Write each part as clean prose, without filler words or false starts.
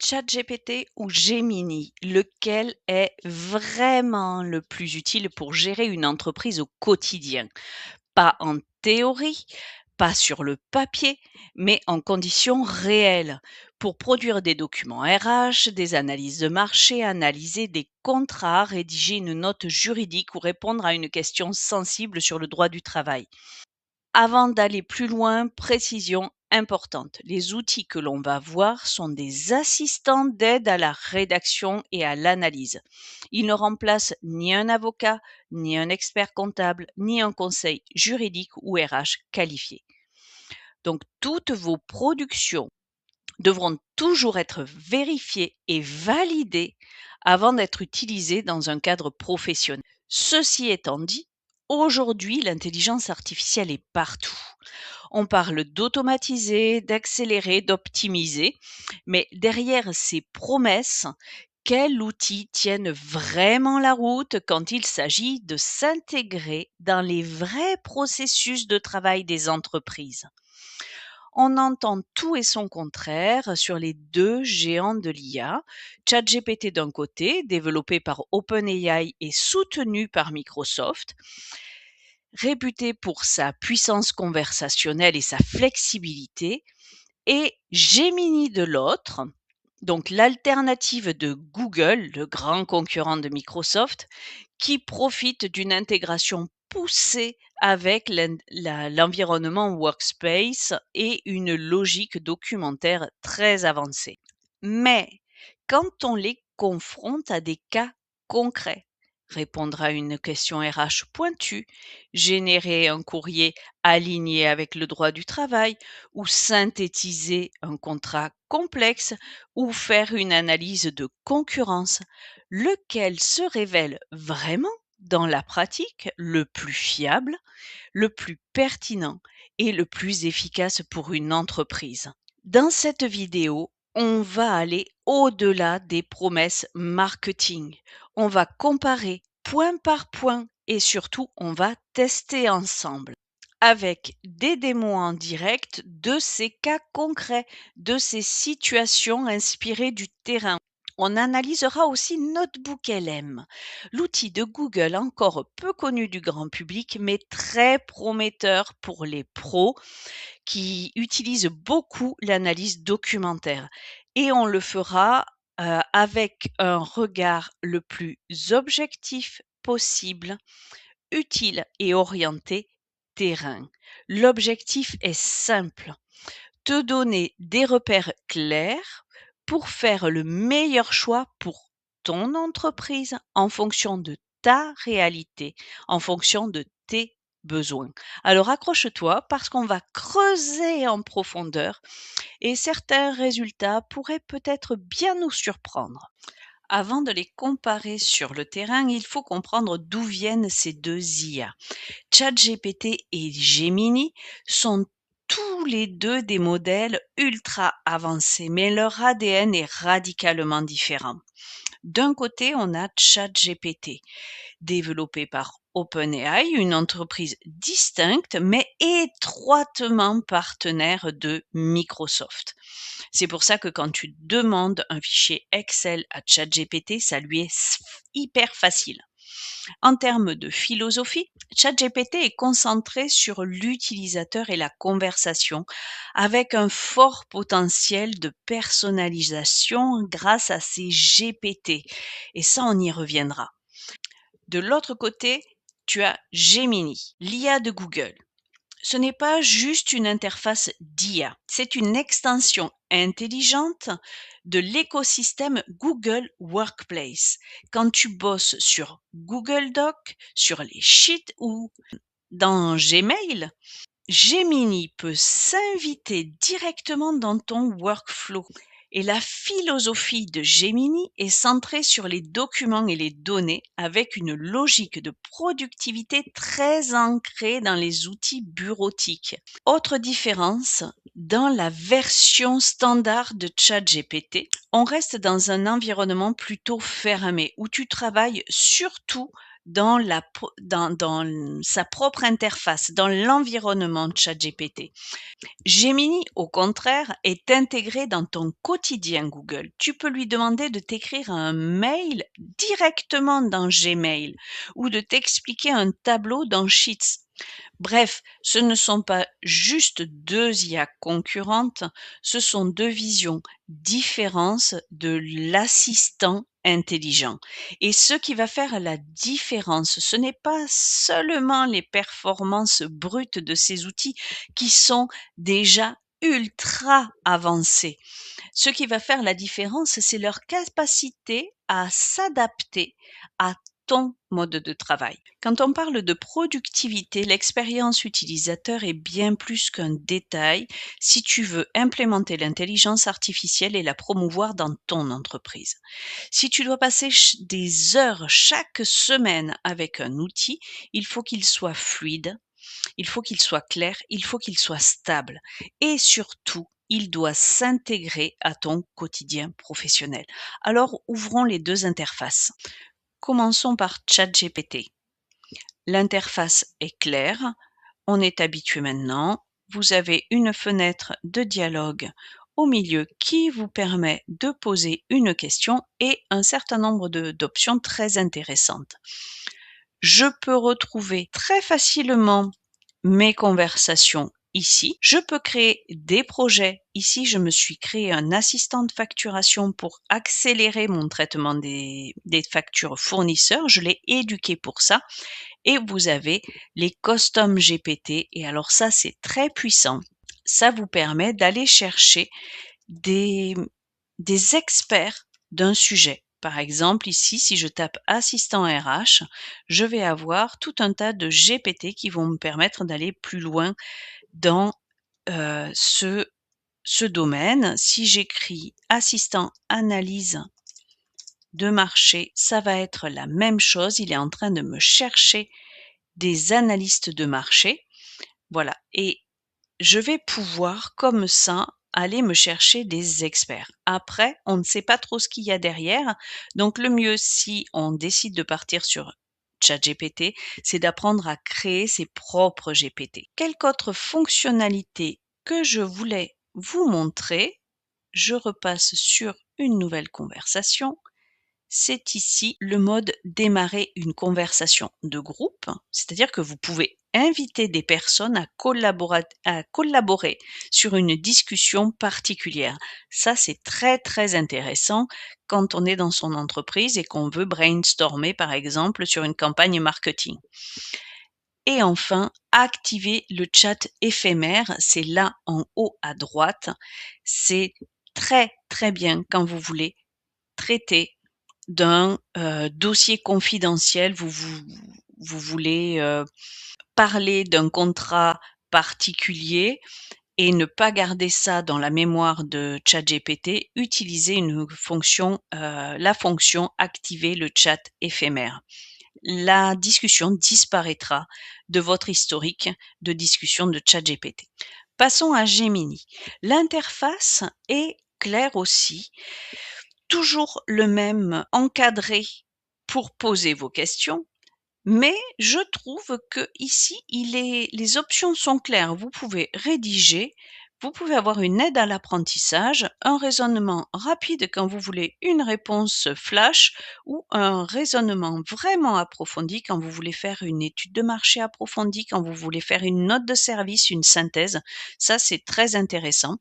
ChatGPT ou Gemini, lequel est vraiment le plus utile pour gérer une entreprise au quotidien? Pas en théorie, pas sur le papier, mais en conditions réelles, pour produire des documents RH, des analyses de marché, analyser des contrats, rédiger une note juridique ou répondre à une question sensible sur le droit du travail. Avant d'aller plus loin, précision importante. Les outils que l'on va voir sont des assistants d'aide à la rédaction et à l'analyse. Ils ne remplacent ni un avocat, ni un expert comptable, ni un conseil juridique ou RH qualifié. Donc, toutes vos productions devront toujours être vérifiées et validées avant d'être utilisées dans un cadre professionnel. Ceci étant dit, aujourd'hui, l'intelligence artificielle est partout. On parle d'automatiser, d'accélérer, d'optimiser, mais derrière ces promesses, quel outil tienne vraiment la route quand il s'agit de s'intégrer dans les vrais processus de travail des entreprises? On entend tout et son contraire sur les deux géants de l'IA. ChatGPT d'un côté, développé par OpenAI et soutenu par Microsoft, réputé pour sa puissance conversationnelle et sa flexibilité, et Gemini de l'autre, donc l'alternative de Google, le grand concurrent de Microsoft, qui profite d'une intégration poussée avec l'environnement Workspace et une logique documentaire très avancée. Mais quand on les confronte à des cas concrets, répondre à une question RH pointue, générer un courrier aligné avec le droit du travail ou synthétiser un contrat complexe ou faire une analyse de concurrence, lequel se révèle vraiment dans la pratique le plus fiable, le plus pertinent et le plus efficace pour une entreprise? Dans cette vidéo, on va aller au-delà des promesses marketing. On va comparer point par point et surtout, on va tester ensemble avec des démos en direct de ces cas concrets, de ces situations inspirées du terrain. On analysera aussi Notebook LM, l'outil de Google encore peu connu du grand public, mais très prometteur pour les pros qui utilise beaucoup l'analyse documentaire, et on le fera, avec un regard le plus objectif possible, utile et orienté terrain. L'objectif est simple: te donner des repères clairs pour faire le meilleur choix pour ton entreprise en fonction de ta réalité, en fonction de tes besoins. Alors accroche-toi parce qu'on va creuser en profondeur et certains résultats pourraient peut-être bien nous surprendre. Avant de les comparer sur le terrain, il faut comprendre d'où viennent ces deux IA. ChatGPT et Gemini sont tous les deux des modèles ultra avancés, mais leur ADN est radicalement différent. D'un côté, on a ChatGPT, développé par OpenAI, une entreprise distincte mais étroitement partenaire de Microsoft. C'est pour ça que quand tu demandes un fichier Excel à ChatGPT, ça lui est hyper facile. En termes de philosophie, ChatGPT est concentré sur l'utilisateur et la conversation, avec un fort potentiel de personnalisation grâce à ses GPT. Et ça, on y reviendra. De l'autre côté, tu as Gemini, l'IA de Google. Ce n'est pas juste une interface d'IA, c'est une extension intelligente de l'écosystème Google Workplace. Quand tu bosses sur Google Doc, sur les sheets ou dans Gmail, Gemini peut s'inviter directement dans ton workflow. Et la philosophie de Gemini est centrée sur les documents et les données, avec une logique de productivité très ancrée dans les outils bureautiques. Autre différence, dans la version standard de ChatGPT, on reste dans un environnement plutôt fermé où tu travailles surtout dans sa propre interface, dans l'environnement de ChatGPT. Gemini, au contraire, est intégré dans ton quotidien Google. Tu peux lui demander de t'écrire un mail directement dans Gmail ou de t'expliquer un tableau dans Sheets. Bref, ce ne sont pas juste 2 IA concurrentes, ce sont 2 visions différentes de l'assistant intelligent. Et ce qui va faire la différence, ce n'est pas seulement les performances brutes de ces outils qui sont déjà ultra avancés. Ce qui va faire la différence, c'est leur capacité à s'adapter à ton mode de travail. Quand on parle de productivité, l'expérience utilisateur est bien plus qu'un détail si tu veux implémenter l'intelligence artificielle et la promouvoir dans ton entreprise. Si tu dois passer des heures chaque semaine avec un outil, il faut qu'il soit fluide, il faut qu'il soit clair, il faut qu'il soit stable et surtout, il doit s'intégrer à ton quotidien professionnel. Alors, ouvrons les 2 interfaces. Commençons par ChatGPT. L'interface est claire, on est habitué maintenant. Vous avez une fenêtre de dialogue au milieu qui vous permet de poser une question et un certain nombre d'options très intéressantes. Je peux retrouver très facilement mes conversations ici. Je peux créer des projets. Ici, je me suis créé un assistant de facturation pour accélérer mon traitement des factures fournisseurs. Je l'ai éduqué pour ça. Et vous avez les custom GPT. Et alors ça, c'est très puissant. Ça vous permet d'aller chercher des experts d'un sujet. Par exemple, ici, si je tape assistant RH, je vais avoir tout un tas de GPT qui vont me permettre d'aller plus loin dans ce domaine. Si j'écris assistant analyse de marché, ça va être la même chose. Il est en train de me chercher des analystes de marché. Voilà. Et je vais pouvoir comme ça aller me chercher des experts. Après, on ne sait pas trop ce qu'il y a derrière. Donc le mieux, si on décide de partir sur ChatGPT, c'est d'apprendre à créer ses propres GPT. Quelque autre fonctionnalité que je voulais vous montrer, je repasse sur une nouvelle conversation. C'est ici le mode démarrer une conversation de groupe, c'est-à-dire que vous pouvez inviter des personnes à collaborer sur une discussion particulière. Ça, c'est très, très intéressant quand on est dans son entreprise et qu'on veut brainstormer, par exemple, sur une campagne marketing. Et enfin, activer le chat éphémère, c'est là en haut à droite. C'est très, très bien quand vous voulez traiter d'un dossier confidentiel, vous voulez parler d'un contrat particulier et ne pas garder ça dans la mémoire de ChatGPT, utilisez la fonction activer le chat éphémère. La discussion disparaîtra de votre historique de discussion de ChatGPT. Passons à Gemini. L'interface est claire aussi. Toujours le même encadré pour poser vos questions, mais je trouve que ici, les options sont claires. Vous pouvez rédiger, vous pouvez avoir une aide à l'apprentissage, un raisonnement rapide quand vous voulez une réponse flash ou un raisonnement vraiment approfondi quand vous voulez faire une étude de marché approfondie, quand vous voulez faire une note de service, une synthèse. Ça, c'est très intéressant.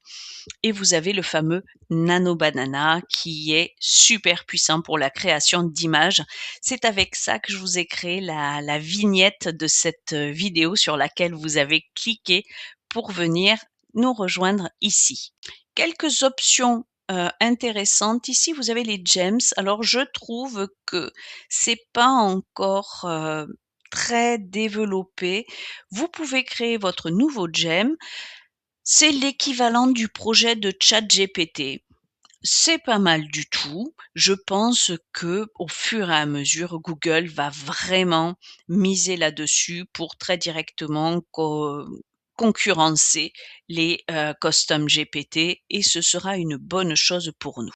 Et vous avez le fameux Nano Banana qui est super puissant pour la création d'images. C'est avec ça que je vous ai créé la vignette de cette vidéo sur laquelle vous avez cliqué pour venir nous rejoindre ici. Quelques options intéressantes. Ici, vous avez les gems. Alors, je trouve que c'est pas encore très développé. Vous pouvez créer votre nouveau gem. C'est l'équivalent du projet de ChatGPT. C'est pas mal du tout. Je pense que au fur et à mesure, Google va vraiment miser là-dessus pour très directement concurrencer les custom GPT et ce sera une bonne chose pour nous.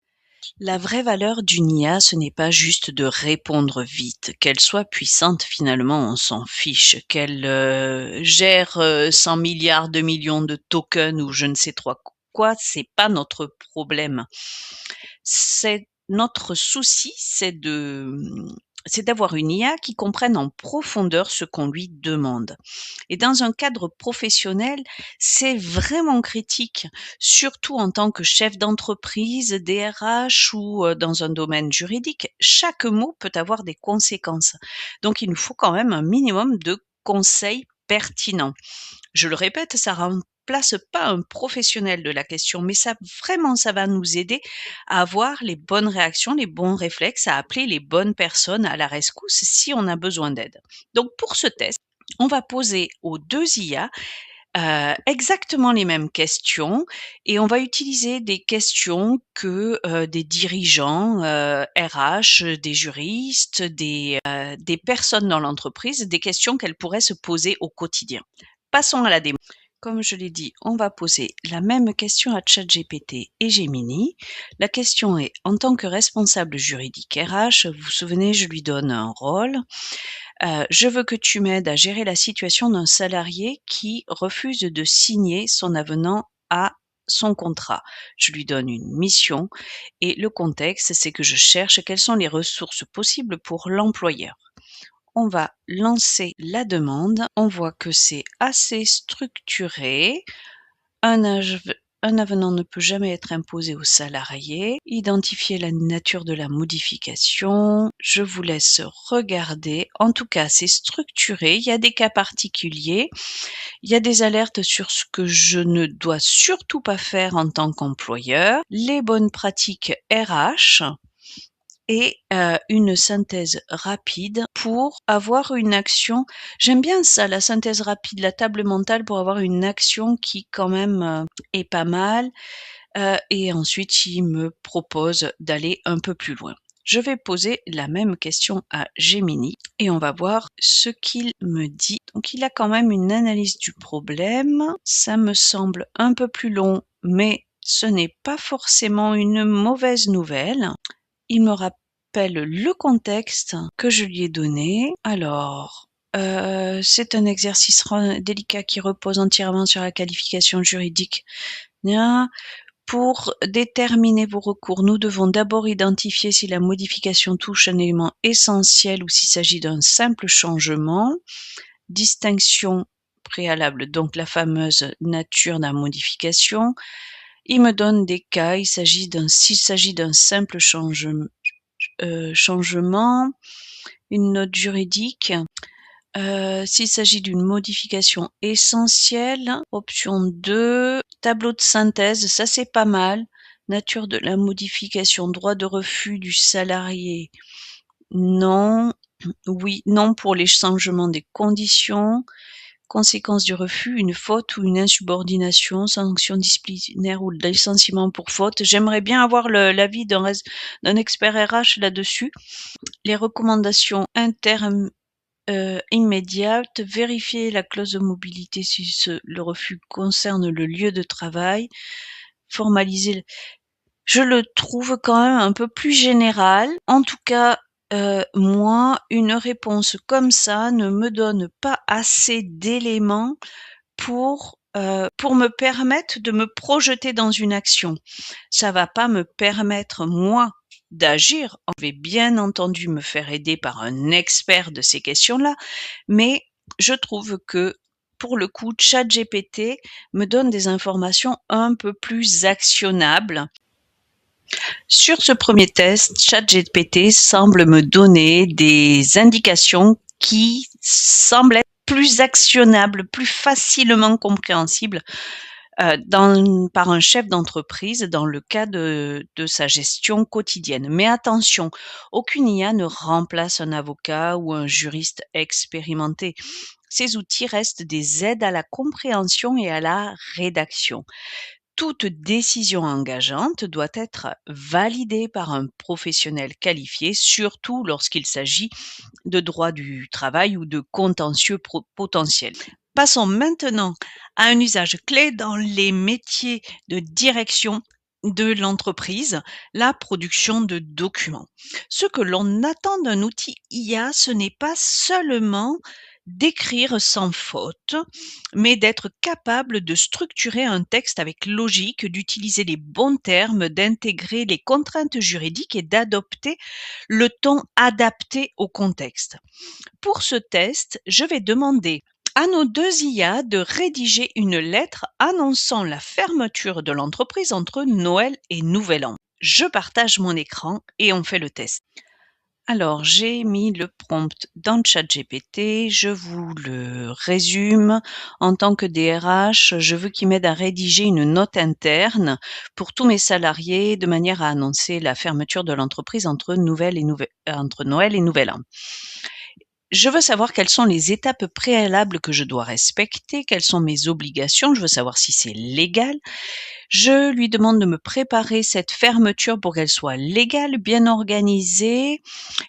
La vraie valeur d'une IA, ce n'est pas juste de répondre vite. Qu'elle soit puissante, finalement, on s'en fiche. Qu'elle gère 100 milliards de millions de tokens ou je ne sais trop quoi, c'est pas notre problème. C'est notre souci, c'est d'avoir une IA qui comprenne en profondeur ce qu'on lui demande. Et dans un cadre professionnel, c'est vraiment critique, surtout en tant que chef d'entreprise, DRH ou dans un domaine juridique. Chaque mot peut avoir des conséquences. Donc, il nous faut quand même un minimum de conseils pertinents. Je le répète, ça remplace pas un professionnel de la question, mais ça va nous aider à avoir les bonnes réactions, les bons réflexes, à appeler les bonnes personnes à la rescousse si on a besoin d'aide. Donc, pour ce test, on va poser aux 2 IA, exactement les mêmes questions et on va utiliser des questions que, des dirigeants, RH, des juristes, des personnes dans l'entreprise, des questions qu'elles pourraient se poser au quotidien. Passons à la démo. Comme je l'ai dit, on va poser la même question à ChatGPT et Gemini. La question est: en tant que responsable juridique RH, vous vous souvenez, je lui donne un rôle. Je veux que tu m'aides à gérer la situation d'un salarié qui refuse de signer son avenant à son contrat. Je lui donne une mission et le contexte, c'est que je cherche quelles sont les ressources possibles pour l'employeur. On va lancer la demande. On voit que c'est assez structuré. Un ave un avenant ne peut jamais être imposé aux salariés. Identifier la nature de la modification. Je vous laisse regarder. En tout cas, c'est structuré. Il y a des cas particuliers. Il y a des alertes sur ce que je ne dois surtout pas faire en tant qu'employeur. Les bonnes pratiques RH et une synthèse rapide pour avoir une action. J'aime bien ça, la synthèse rapide, la table mentale pour avoir une action qui quand même, est pas mal, et ensuite il me propose d'aller un peu plus loin. Je vais poser la même question à Gemini et on va voir ce qu'il me dit. Donc il a quand même une analyse du problème. Ça me semble un peu plus long, mais ce n'est pas forcément une mauvaise nouvelle. Il me rappelle le contexte que je lui ai donné. Alors, c'est un exercice délicat qui repose entièrement sur la qualification juridique. Bien, pour déterminer vos recours, nous devons d'abord identifier si la modification touche un élément essentiel ou s'il s'agit d'un simple changement. Distinction préalable, donc la fameuse nature de la modification. Il me donne des cas, s'il s'agit d'un simple changement, une note juridique. S'il s'agit d'une modification essentielle, option 2, tableau de synthèse, ça c'est pas mal. Nature de la modification, droit de refus du salarié, non. Oui, non pour les changements des conditions. Conséquence du refus, une faute ou une insubordination, sanction disciplinaire ou licenciement pour faute. J'aimerais bien avoir l'avis d'un expert RH là-dessus. Les recommandations immédiates, vérifier la clause de mobilité si le refus concerne le lieu de travail, formaliser. Je le trouve quand même un peu plus général. En tout cas, moi, une réponse comme ça ne me donne pas assez d'éléments pour me permettre de me projeter dans une action. Ça va pas me permettre, moi, d'agir. Je vais bien entendu me faire aider par un expert de ces questions-là, mais je trouve que, pour le coup, ChatGPT me donne des informations un peu plus actionnables. Sur ce premier test, ChatGPT semble me donner des indications qui semblent être plus actionnables, plus facilement compréhensibles par un chef d'entreprise dans le cas de sa gestion quotidienne. Mais attention, aucune IA ne remplace un avocat ou un juriste expérimenté. Ces outils restent des aides à la compréhension et à la rédaction. Toute décision engageante doit être validée par un professionnel qualifié, surtout lorsqu'il s'agit de droit du travail ou de contentieux potentiels. Passons maintenant à un usage clé dans les métiers de direction de l'entreprise, la production de documents. Ce que l'on attend d'un outil IA, ce n'est pas seulement d'écrire sans faute, mais d'être capable de structurer un texte avec logique, d'utiliser les bons termes, d'intégrer les contraintes juridiques et d'adopter le ton adapté au contexte. Pour ce test, je vais demander à nos 2 IA de rédiger une lettre annonçant la fermeture de l'entreprise entre Noël et Nouvel An. Je partage mon écran et on fait le test. Alors, j'ai mis le prompt dans ChatGPT, je vous le résume. En tant que DRH, je veux qu'il m'aide à rédiger une note interne pour tous mes salariés de manière à annoncer la fermeture de l'entreprise entre Noël et Nouvel An. Je veux savoir quelles sont les étapes préalables que je dois respecter, quelles sont mes obligations, je veux savoir si c'est légal. Je lui demande de me préparer cette fermeture pour qu'elle soit légale, bien organisée,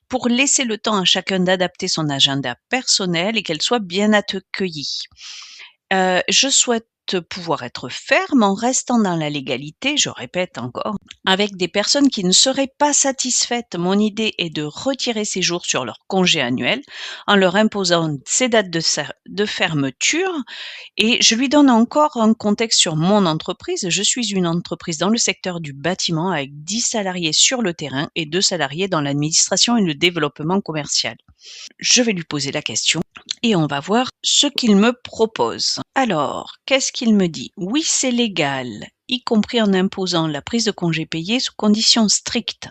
pour laisser le temps à chacun d'adapter son agenda personnel et qu'elle soit bien accueillie. Je souhaite pouvoir être ferme en restant dans la légalité, je répète encore, avec des personnes qui ne seraient pas satisfaites. Mon idée est de retirer ces jours sur leur congé annuel en leur imposant ces dates de fermeture et je lui donne encore un contexte sur mon entreprise. Je suis une entreprise dans le secteur du bâtiment avec 10 salariés sur le terrain et 2 salariés dans l'administration et le développement commercial. Je vais lui poser la question et on va voir ce qu'il me propose. Alors, qu'est-ce qu'il me dit? Oui, c'est légal, y compris en imposant la prise de congé payé sous conditions strictes.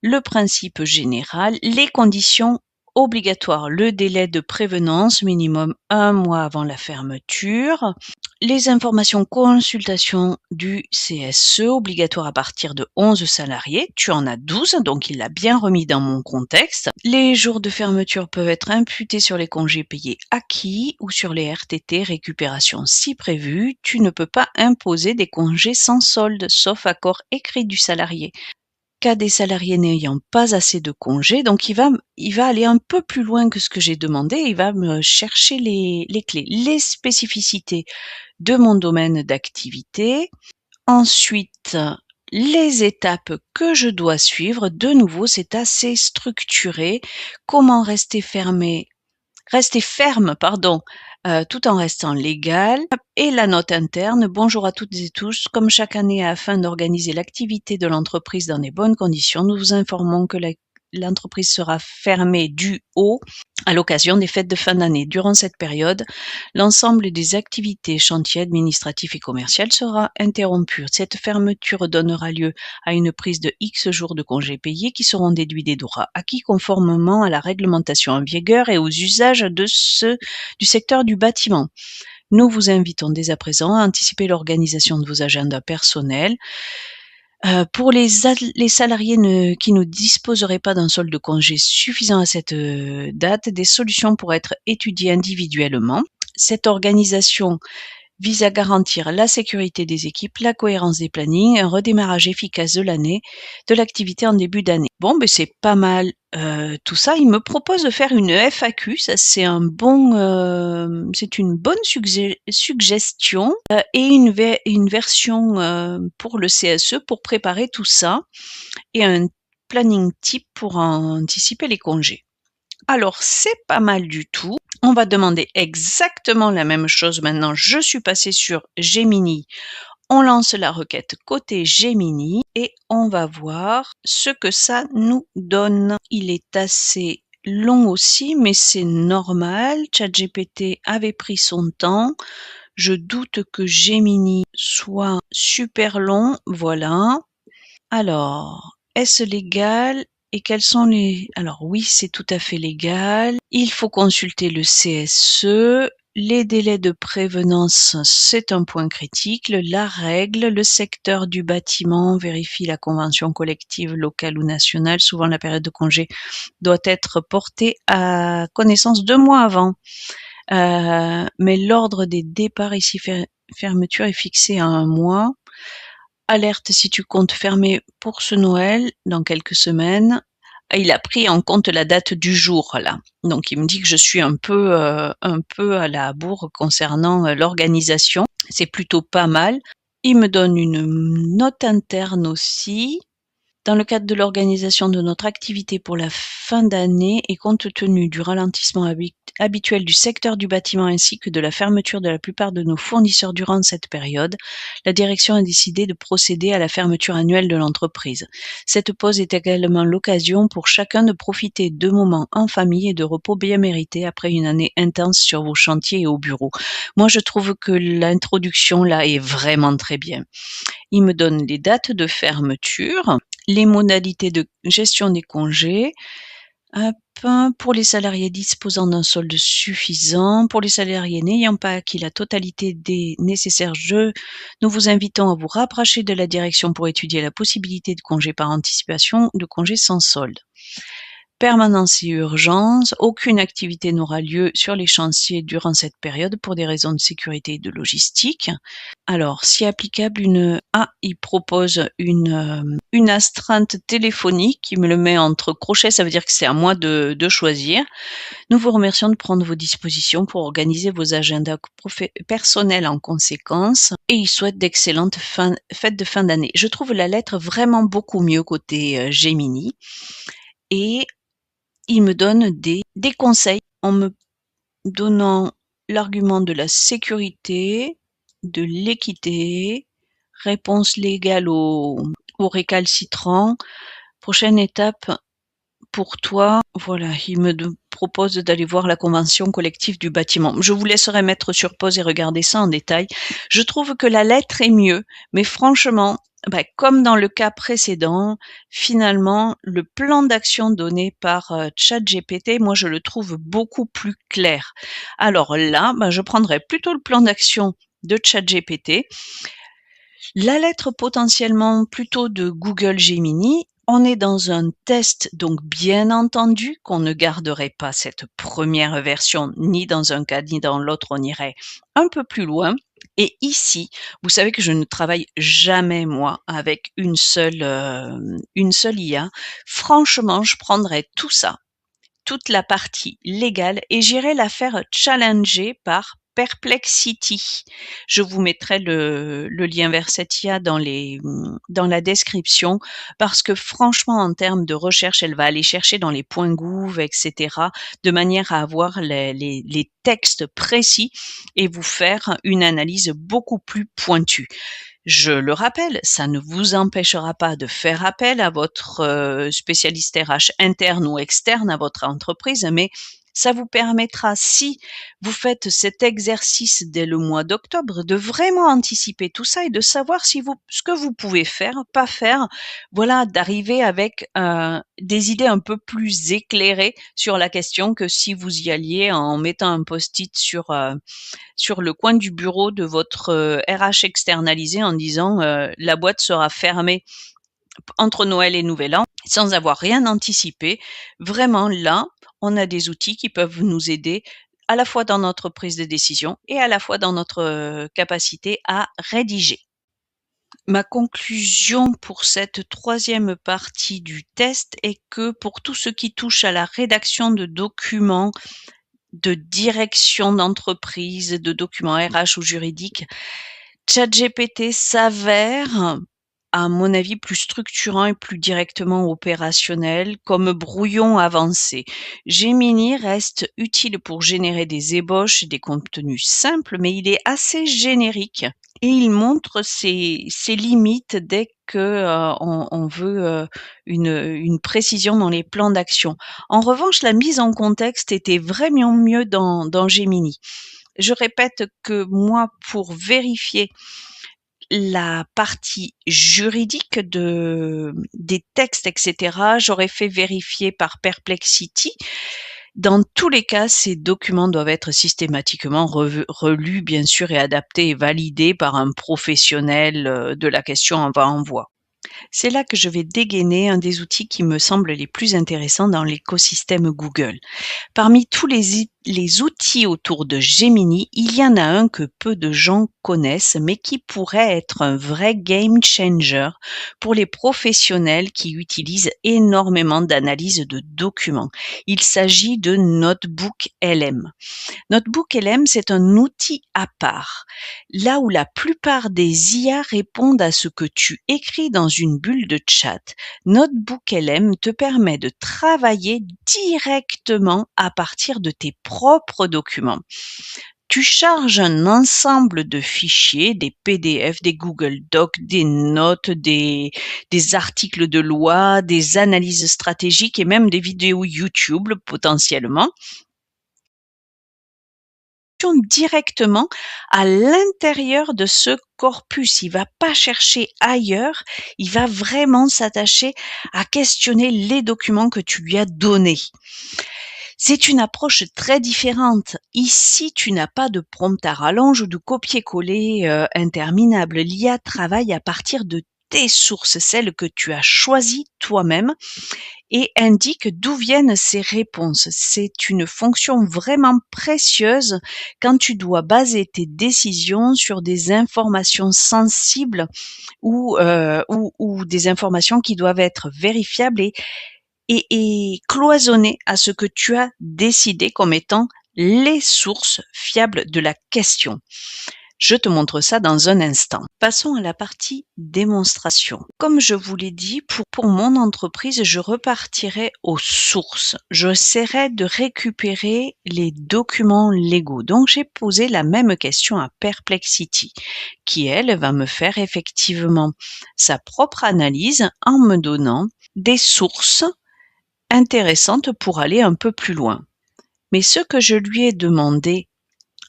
Le principe général, les conditions obligatoires, le délai de prévenance, minimum 1 mois avant la fermeture, les informations consultation du CSE, obligatoire à partir de 11 salariés, tu en as 12, donc il l'a bien remis dans mon contexte. Les jours de fermeture peuvent être imputés sur les congés payés acquis ou sur les RTT, récupération si prévu. Tu ne peux pas imposer des congés sans solde, sauf accord écrit du salarié. Cas des salariés n'ayant pas assez de congés, donc il va aller un peu plus loin que ce que j'ai demandé, il va me chercher les clés, les spécificités de mon domaine d'activité. Ensuite, les étapes que je dois suivre. De nouveau, c'est assez structuré. Comment rester ferme, tout en restant légal. Et la note interne. Bonjour à toutes et tous. Comme chaque année, afin d'organiser l'activité de l'entreprise dans des bonnes conditions, nous vous informons que l'entreprise sera fermée du au à l'occasion des fêtes de fin d'année. Durant cette période, l'ensemble des activités, chantiers administratifs et commerciales sera interrompu. Cette fermeture donnera lieu à une prise de X jours de congés payés qui seront déduits des droits acquis conformément à la réglementation en vigueur et aux usages du secteur du bâtiment. Nous vous invitons dès à présent à anticiper l'organisation de vos agendas personnels. Pour les salariés qui ne disposeraient pas d'un solde de congé suffisant à cette date, des solutions pourraient être étudiées individuellement. Cette organisation vise à garantir la sécurité des équipes, la cohérence des plannings, un redémarrage efficace de l'activité en début d'année. Bon, ben c'est pas mal tout ça. Il me propose de faire une FAQ, ça c'est une bonne suggestion et une version pour le CSE pour préparer tout ça et un planning type pour anticiper les congés. Alors, c'est pas mal du tout. On va demander exactement la même chose maintenant. Je suis passée sur Gemini. On lance la requête côté Gemini et on va voir ce que ça nous donne. Il est assez long aussi, mais c'est normal. ChatGPT avait pris son temps. Je doute que Gemini soit super long. Voilà. Alors, est-ce légal? Et quels sont alors oui, c'est tout à fait légal. Il faut consulter le CSE. Les délais de prévenance, c'est un point critique. La règle, le secteur du bâtiment vérifie la convention collective locale ou nationale. Souvent, la période de congé doit être portée à connaissance 2 mois avant. Mais l'ordre des départs ici, fermeture est fixé à 1 mois. Alerte si tu comptes fermer pour ce Noël dans quelques semaines. Il a pris en compte la date du jour là. Donc il me dit que je suis un peu à la bourre concernant l'organisation. C'est plutôt pas mal. Il me donne une note interne aussi. Dans le cadre de l'organisation de notre activité pour la fin d'année et compte tenu du ralentissement habituel du secteur du bâtiment ainsi que de la fermeture de la plupart de nos fournisseurs durant cette période, la direction a décidé de procéder à la fermeture annuelle de l'entreprise. Cette pause est également l'occasion pour chacun de profiter de moments en famille et de repos bien mérités après une année intense sur vos chantiers et au bureau. Moi, je trouve que l'introduction là est vraiment très bien. Il me donne les dates de fermeture, les modalités de gestion des congés. Hop, pour les salariés disposant d'un solde suffisant, pour les salariés n'ayant pas acquis la totalité des nécessaires nous vous invitons à vous rapprocher de la direction pour étudier la possibilité de congés par anticipation, de congés sans solde. Permanence et urgence, aucune activité n'aura lieu sur les chantiers durant cette période pour des raisons de sécurité et de logistique. Alors, si applicable, il propose une astreinte téléphonique qui me le met entre crochets, ça veut dire que c'est à moi de choisir. Nous vous remercions de prendre vos dispositions pour organiser vos agendas personnels en conséquence et il souhaite d'excellentes fêtes de fin d'année. Je trouve la lettre vraiment beaucoup mieux côté Gemini et il me donne des conseils en me donnant l'argument de la sécurité, de l'équité, réponse légale aux récalcitrants. Prochaine étape pour toi, voilà, il me propose d'aller voir la convention collective du bâtiment. Je vous laisserai mettre sur pause et regarder ça en détail. Je trouve que la lettre est mieux, mais franchement, comme dans le cas précédent, finalement, le plan d'action donné par ChatGPT, moi, je le trouve beaucoup plus clair. Alors là, je prendrais plutôt le plan d'action de ChatGPT, la lettre potentiellement plutôt de Google Gemini. On est dans un test, donc bien entendu qu'on ne garderait pas cette première version, ni dans un cas ni dans l'autre, on irait un peu plus loin. Et ici, vous savez que je ne travaille jamais, moi, avec une seule IA. Franchement, je prendrais tout ça, toute la partie légale et j'irai la faire challenger par Perplexity. Je vous mettrai le lien vers cette IA dans la description parce que franchement, en termes de recherche, elle va aller chercher dans les points gouv, etc., de manière à avoir les textes précis et vous faire une analyse beaucoup plus pointue. Je le rappelle, ça ne vous empêchera pas de faire appel à votre spécialiste RH interne ou externe à votre entreprise, mais ça vous permettra, si vous faites cet exercice dès le mois d'octobre, de vraiment anticiper tout ça et de savoir ce que vous pouvez faire, pas faire, voilà, d'arriver avec des idées un peu plus éclairées sur la question que si vous y alliez en mettant un post-it sur le coin du bureau de votre RH externalisé en disant la boîte sera fermée entre Noël et Nouvel An sans avoir rien anticipé. Vraiment là, on a des outils qui peuvent nous aider à la fois dans notre prise de décision et à la fois dans notre capacité à rédiger. Ma conclusion pour cette troisième partie du test est que pour tout ce qui touche à la rédaction de documents de direction d'entreprise, de documents RH ou juridiques, ChatGPT s'avère, à mon avis, plus structurant et plus directement opérationnel, comme brouillon avancé. Gemini reste utile pour générer des ébauches et des contenus simples, mais il est assez générique et il montre ses limites dès que on veut une précision dans les plans d'action. En revanche, la mise en contexte était vraiment mieux dans Gemini. Je répète que moi, pour vérifier la partie juridique des textes, etc., j'aurais fait vérifier par Perplexity. Dans tous les cas, ces documents doivent être systématiquement relus, bien sûr, et adaptés et validés par un professionnel de la question envoi-envoi. C'est là que je vais dégainer un des outils qui me semblent les plus intéressants dans l'écosystème Google. Parmi tous les les outils autour de Gemini, il y en a un que peu de gens connaissent, mais qui pourrait être un vrai game changer pour les professionnels qui utilisent énormément d'analyse de documents. Il s'agit de Notebook LM. Notebook LM, c'est un outil à part. Là où la plupart des IA répondent à ce que tu écris dans une bulle de chat, Notebook LM te permet de travailler directement à partir de tes propres documents. Tu charges un ensemble de fichiers, des PDF, des Google Docs, des notes, des articles de loi, des analyses stratégiques et même des vidéos YouTube potentiellement directement à l'intérieur de ce corpus. Il va pas chercher ailleurs, il va vraiment s'attacher à questionner les documents que tu lui as donnés. C'est une approche très différente. Ici, tu n'as pas de prompt à rallonge ou de copier-coller interminable. L'IA travaille à partir de tes sources, celles que tu as choisies toi-même, et indique d'où viennent ces réponses. C'est une fonction vraiment précieuse quand tu dois baser tes décisions sur des informations sensibles ou des informations qui doivent être vérifiables et cloisonnées à ce que tu as décidé comme étant les sources fiables de la question. Je te montre ça dans un instant. Passons à la partie démonstration. Comme je vous l'ai dit, pour mon entreprise, je repartirai aux sources. J'essaierai de récupérer les documents légaux. Donc, j'ai posé la même question à Perplexity, qui, elle, va me faire effectivement sa propre analyse en me donnant des sources intéressantes pour aller un peu plus loin. Mais ce que je lui ai demandé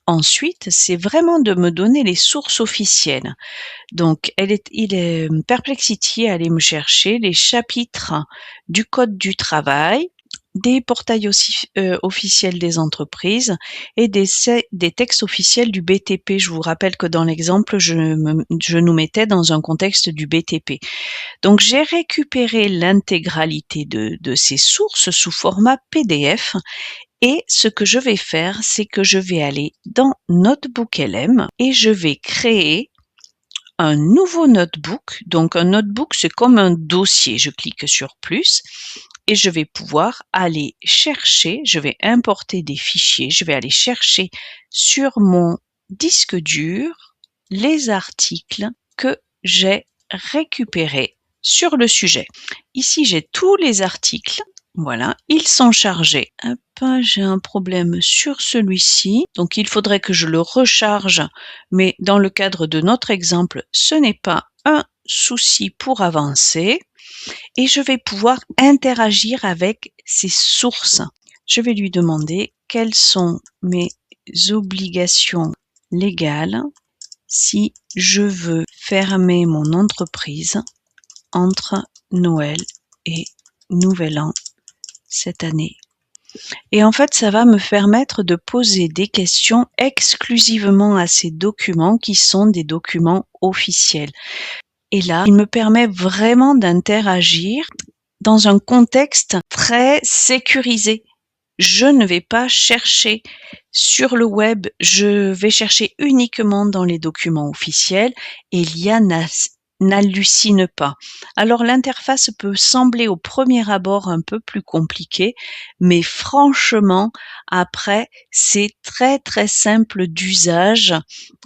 ensuite, c'est vraiment de me donner les sources officielles. Donc, Perplexity est allé me chercher les chapitres du Code du travail, des portails officiels des entreprises et des textes officiels du BTP. Je vous rappelle que dans l'exemple, je nous mettais dans un contexte du BTP. Donc, j'ai récupéré l'intégralité de ces sources sous format PDF. Et ce que je vais faire, c'est que je vais aller dans Notebook LM et je vais créer un nouveau notebook. Donc un notebook, c'est comme un dossier. Je clique sur plus et je vais pouvoir aller chercher, je vais importer des fichiers, je vais aller chercher sur mon disque dur les articles que j'ai récupérés sur le sujet. Ici, j'ai tous les articles. Voilà, ils sont chargés. Hop, j'ai un problème sur celui-ci. Donc, il faudrait que je le recharge. Mais dans le cadre de notre exemple, ce n'est pas un souci pour avancer. Et je vais pouvoir interagir avec ces sources. Je vais lui demander quelles sont mes obligations légales si je veux fermer mon entreprise entre Noël et Nouvel An cette année. Et en fait, ça va me permettre de poser des questions exclusivement à ces documents qui sont des documents officiels. Et là, il me permet vraiment d'interagir dans un contexte très sécurisé. Je ne vais pas chercher sur le web, je vais chercher uniquement dans les documents officiels et l'IA n'hallucine pas. Alors l'interface peut sembler au premier abord un peu plus compliquée, mais franchement, après, c'est très très simple d'usage.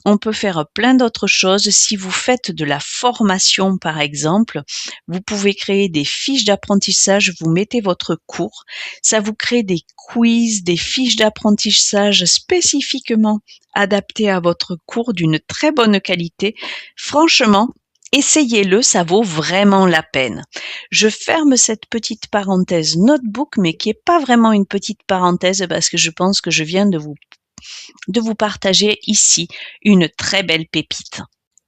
On peut faire plein d'autres choses. Si vous faites de la formation, par exemple, vous pouvez créer des fiches d'apprentissage, vous mettez votre cours, ça vous crée des quiz, des fiches d'apprentissage spécifiquement adaptées à votre cours d'une très bonne qualité. Franchement, essayez-le, ça vaut vraiment la peine. Je ferme cette petite parenthèse notebook, mais qui n'est pas vraiment une petite parenthèse parce que je pense que je viens de vous partager ici une très belle pépite.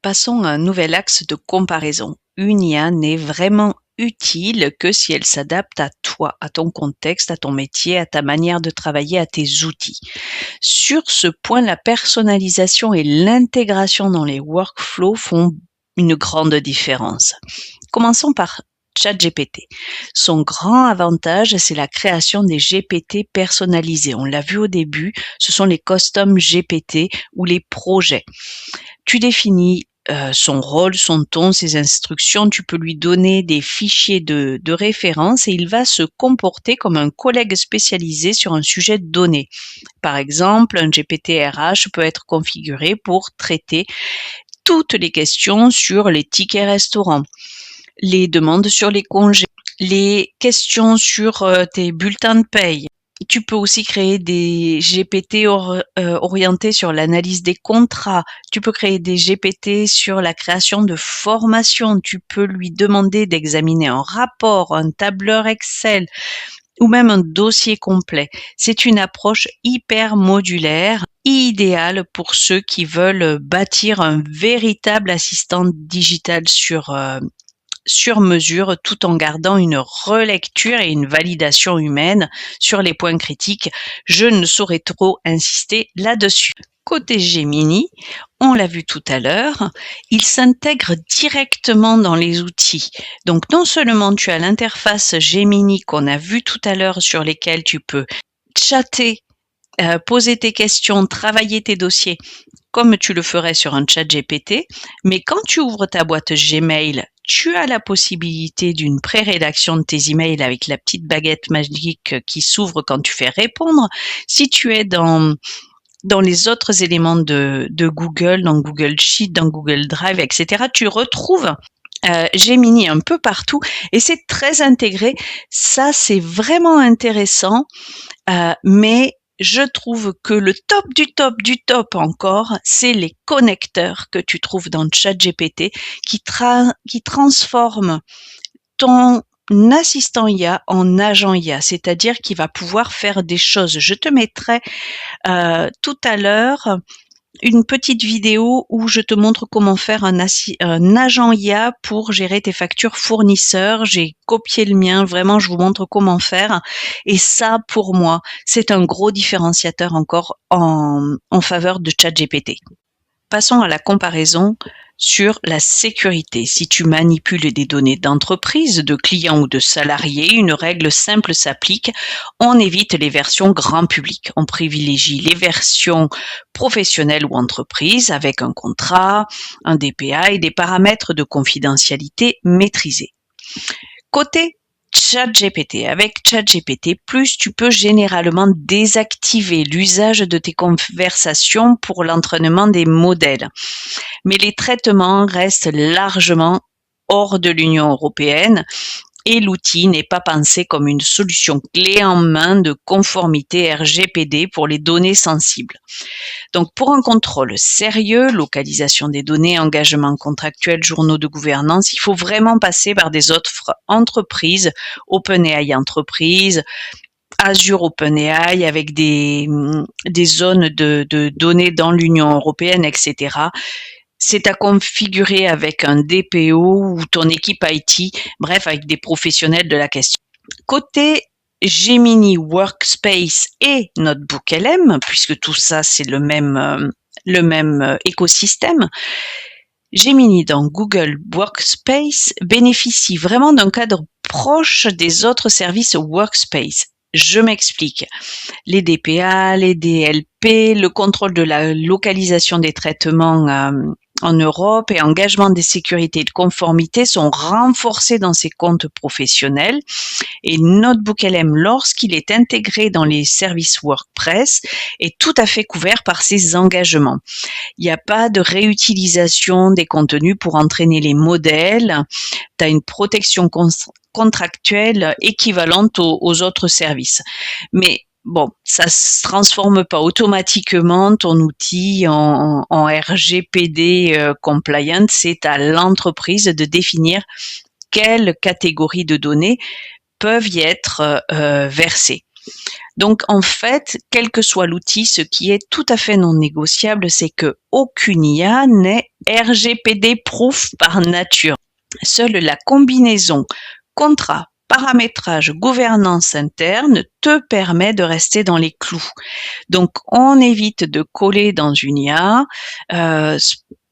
Passons à un nouvel axe de comparaison. Une IA n'est vraiment utile que si elle s'adapte à toi, à ton contexte, à ton métier, à ta manière de travailler, à tes outils. Sur ce point, la personnalisation et l'intégration dans les workflows font une grande différence. Commençons par ChatGPT. Son grand avantage, c'est la création des GPT personnalisés. On l'a vu au début, ce sont les custom GPT ou les projets. Tu définis son rôle, son ton, ses instructions, tu peux lui donner des fichiers de référence et il va se comporter comme un collègue spécialisé sur un sujet donné. Par exemple, un GPT RH peut être configuré pour traiter toutes les questions sur les tickets restaurants, les demandes sur les congés, les questions sur tes bulletins de paye. Tu peux aussi créer des GPT orientés sur l'analyse des contrats. Tu peux créer des GPT sur la création de formations. Tu peux lui demander d'examiner un rapport, un tableur Excel ou même un dossier complet. C'est une approche hyper modulaire, idéale pour ceux qui veulent bâtir un véritable assistant digital sur mesure tout en gardant une relecture et une validation humaine sur les points critiques. Je ne saurais trop insister là-dessus. Côté Gemini, on l'a vu tout à l'heure, il s'intègre directement dans les outils. Donc non seulement tu as l'interface Gemini qu'on a vu tout à l'heure sur lesquels tu peux chatter, poser tes questions, travailler tes dossiers comme tu le ferais sur un chat GPT, mais quand tu ouvres ta boîte Gmail, tu as la possibilité d'une pré-rédaction de tes emails avec la petite baguette magique qui s'ouvre quand tu fais répondre. Si tu es dans les autres éléments de Google, dans Google Sheet, dans Google Drive, etc., tu retrouves Gemini un peu partout et c'est très intégré. Ça, c'est vraiment intéressant, mais je trouve que le top du top encore, c'est les connecteurs que tu trouves dans ChatGPT qui transforment ton assistant IA en agent IA, c'est-à-dire qu'il va pouvoir faire des choses. Je te mettrai tout à l'heure une petite vidéo où je te montre comment faire un agent IA pour gérer tes factures fournisseurs. J'ai copié le mien, vraiment, je vous montre comment faire. Et ça, pour moi, c'est un gros différenciateur encore en faveur de ChatGPT. Passons à la comparaison sur la sécurité. Si tu manipules des données d'entreprise, de clients ou de salariés, une règle simple s'applique. On évite les versions grand public. On privilégie les versions professionnelles ou entreprises avec un contrat, un DPA et des paramètres de confidentialité maîtrisés. Côté ChatGPT, avec ChatGPT+, tu peux généralement désactiver l'usage de tes conversations pour l'entraînement des modèles. Mais les traitements restent largement hors de l'Union européenne et l'outil n'est pas pensé comme une solution clé en main de conformité RGPD pour les données sensibles. Donc, pour un contrôle sérieux, localisation des données, engagement contractuel, journaux de gouvernance, il faut vraiment passer par des autres entreprises, OpenAI entreprises, Azure OpenAI avec des zones de données dans l'Union européenne, etc. C'est à configurer avec un DPO ou ton équipe IT, bref, avec des professionnels de la question. Côté Gemini Workspace et Notebook LM, puisque tout ça c'est le même écosystème, Gemini dans Google Workspace bénéficie vraiment d'un cadre proche des autres services Workspace. Je m'explique. Les DPA, les DLP, le contrôle de la localisation des traitements en Europe et engagement des sécurités et de conformité sont renforcés dans ces comptes professionnels. Et Notebook LM, lorsqu'il est intégré dans les services WordPress, est tout à fait couvert par ces engagements. Il n'y a pas de réutilisation des contenus pour entraîner les modèles. Tu as une protection contractuelle équivalente aux autres services. Mais bon, ça se transforme pas automatiquement ton outil en RGPD compliant. C'est à l'entreprise de définir quelle catégorie de données peuvent y être versées. Donc en fait, quel que soit l'outil, ce qui est tout à fait non négociable, c'est que aucune IA n'est RGPD proof par nature. Seule la combinaison contrat, paramétrage, gouvernance interne te permet de rester dans les clous. Donc, on évite de coller dans une IA.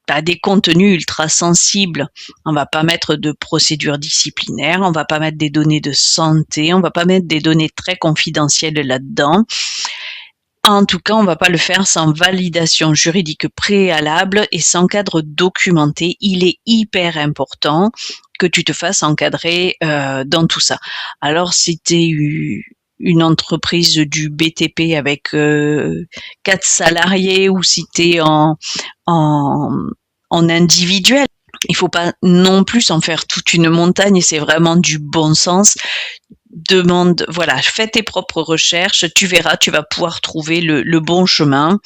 as des contenus ultra sensibles, on va pas mettre de procédures disciplinaires, on va pas mettre des données de santé, on va pas mettre des données très confidentielles là-dedans. En tout cas, on va pas le faire sans validation juridique préalable et sans cadre documenté. Il est hyper important que tu te fasses encadrer dans tout ça. Alors, si tu es une entreprise du BTP avec 4 salariés ou si tu es en, en individuel, il faut pas non plus en faire toute une montagne, c'est vraiment du bon sens. Voilà, fais tes propres recherches, tu verras, tu vas pouvoir trouver le bon chemin.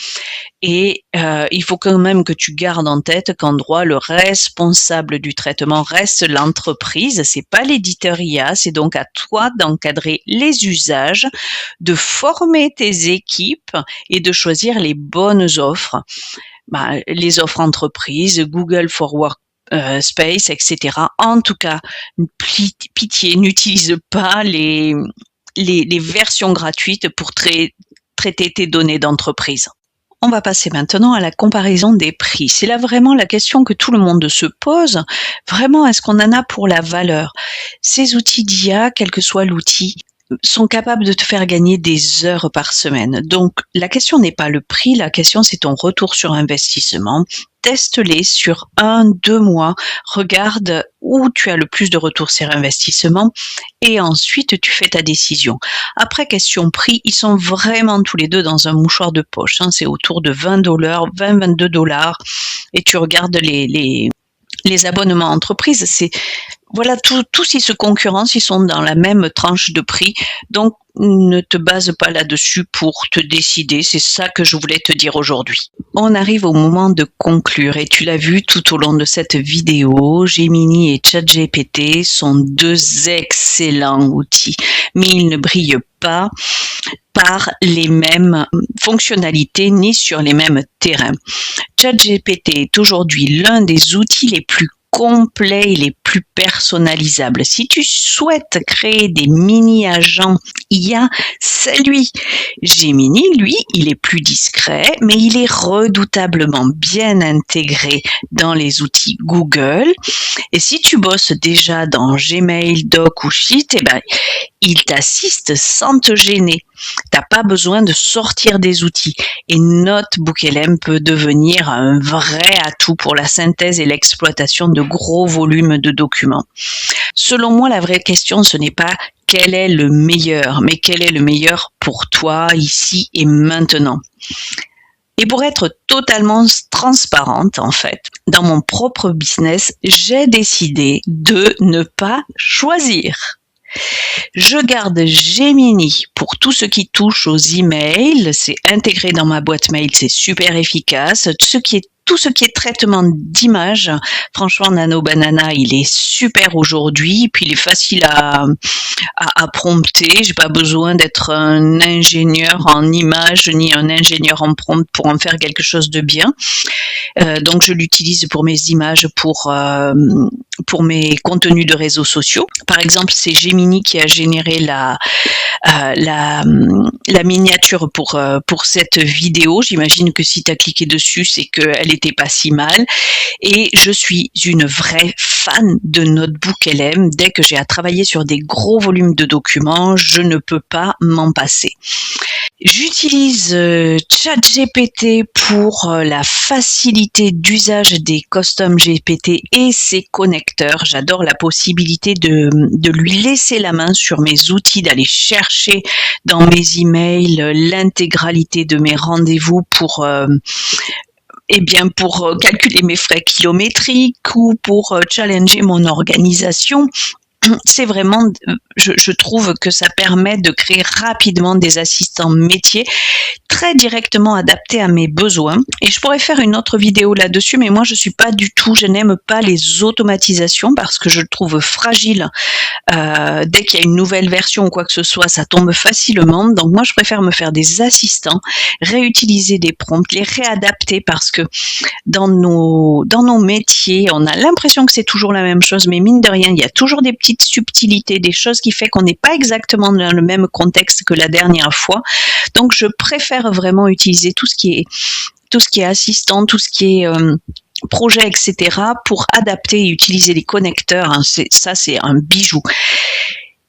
Et il faut quand même que tu gardes en tête qu'en droit, le responsable du traitement reste l'entreprise, c'est pas l'éditeur IA, c'est donc à toi d'encadrer les usages, de former tes équipes et de choisir les bonnes offres. Les offres entreprises, Google for Work Space, etc. En tout cas, pitié, n'utilise pas les versions gratuites pour traiter tes données d'entreprise. On va passer maintenant à la comparaison des prix. C'est là vraiment la question que tout le monde se pose. Vraiment, est-ce qu'on en a pour la valeur? Ces outils d'IA, quel que soit l'outil, sont capables de te faire gagner des heures par semaine. Donc, la question n'est pas le prix, la question c'est ton retour sur investissement. Teste-les sur 1-2 mois, regarde où tu as le plus de retour sur investissement et ensuite tu fais ta décision. Après, question prix, ils sont vraiment tous les deux dans un mouchoir de poche. C'est autour de $20, 20-22 et tu regardes les abonnements entreprises, voilà, tous ils se concurrencent, ils sont dans la même tranche de prix, donc ne te base pas là-dessus pour te décider, c'est ça que je voulais te dire aujourd'hui. On arrive au moment de conclure et tu l'as vu tout au long de cette vidéo, Gemini et ChatGPT sont deux excellents outils, mais ils ne brillent pas par les mêmes fonctionnalités ni sur les mêmes terrains. ChatGPT est aujourd'hui l'un des outils les plus complets et les plus personnalisables. Si tu souhaites créer des mini-agents IA, c'est lui. Gemini, lui, il est plus discret, mais il est redoutablement bien intégré dans les outils Google. Et si tu bosses déjà dans Gmail, Doc ou Sheet, il t'assiste sans te gêner. T'as pas besoin de sortir des outils. Et NotebookLM peut devenir un vrai atout pour la synthèse et l'exploitation de gros volumes de documents. Selon moi, la vraie question, ce n'est pas quel est le meilleur, mais quel est le meilleur pour toi, ici et maintenant. Et pour être totalement transparente, en fait, dans mon propre business, j'ai décidé de ne pas choisir. Je garde Gemini pour tout ce qui touche aux emails, c'est intégré dans ma boîte mail, c'est super efficace. Tout ce qui est traitement d'images, franchement, Nano Banana, il est super aujourd'hui, puis il est facile à prompter. J'ai pas besoin d'être un ingénieur en images ni un ingénieur en prompt pour en faire quelque chose de bien. Donc, je l'utilise pour mes images, pour mes contenus de réseaux sociaux. Par exemple, c'est Gemini qui a généré la miniature pour cette vidéo. J'imagine que si tu as cliqué dessus, c'est qu'elle était pas si mal. Et je suis une vraie fan de NotebookLM. Dès que j'ai à travailler sur des gros volumes de documents, je ne peux pas m'en passer. J'utilise ChatGPT pour la facilité d'usage des custom GPT et ses connecteurs. J'adore la possibilité de lui laisser la main sur mes outils, d'aller chercher dans mes emails l'intégralité de mes rendez-vous pour calculer mes frais kilométriques ou pour challenger mon organisation. C'est vraiment, je trouve que ça permet de créer rapidement des assistants métiers très directement adaptés à mes besoins. Et je pourrais faire une autre vidéo là-dessus, mais moi je n'aime pas les automatisations parce que je le trouve fragile. Dès qu'il y a une nouvelle version ou quoi que ce soit, ça tombe facilement. Donc moi je préfère me faire des assistants, réutiliser des prompts, les réadapter parce que dans nos métiers, on a l'impression que c'est toujours la même chose, mais mine de rien, il y a toujours des petites subtilités, des choses qui fait qu'on n'est pas exactement dans le même contexte que la dernière fois. Donc, je préfère vraiment utiliser tout ce qui est assistant, tout ce qui est projets, etc., pour adapter et utiliser les connecteurs. Hein, c'est un bijou.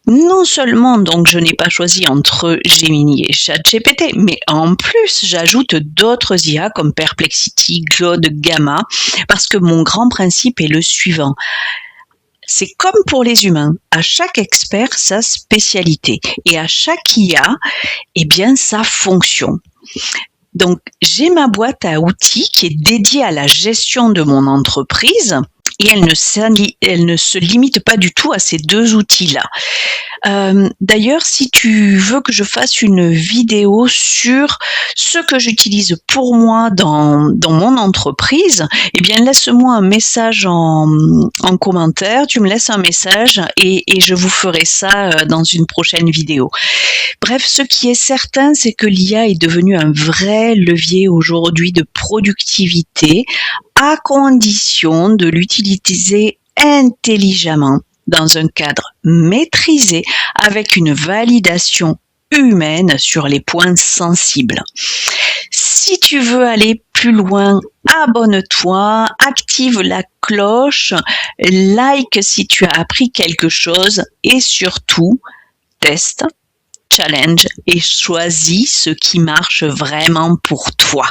Non seulement donc je n'ai pas choisi entre Gemini et ChatGPT, mais en plus j'ajoute d'autres IA comme Perplexity, Claude, Gamma, parce que mon grand principe est le suivant. C'est comme pour les humains, à chaque expert sa spécialité et à chaque IA, eh bien sa fonction. Donc j'ai ma boîte à outils qui est dédiée à la gestion de mon entreprise et elle ne se limite pas du tout à ces deux outils-là. D'ailleurs, si tu veux que je fasse une vidéo sur ce que j'utilise pour moi dans mon entreprise, eh bien laisse-moi un message en commentaire, tu me laisses un message et je vous ferai ça dans une prochaine vidéo. Bref, ce qui est certain, c'est que l'IA est devenue un vrai levier aujourd'hui de productivité à condition de l'utiliser intelligemment dans un cadre maîtrisé avec une validation humaine sur les points sensibles. Si tu veux aller plus loin, abonne-toi, active la cloche, like si tu as appris quelque chose et surtout, teste, challenge et choisis ce qui marche vraiment pour toi.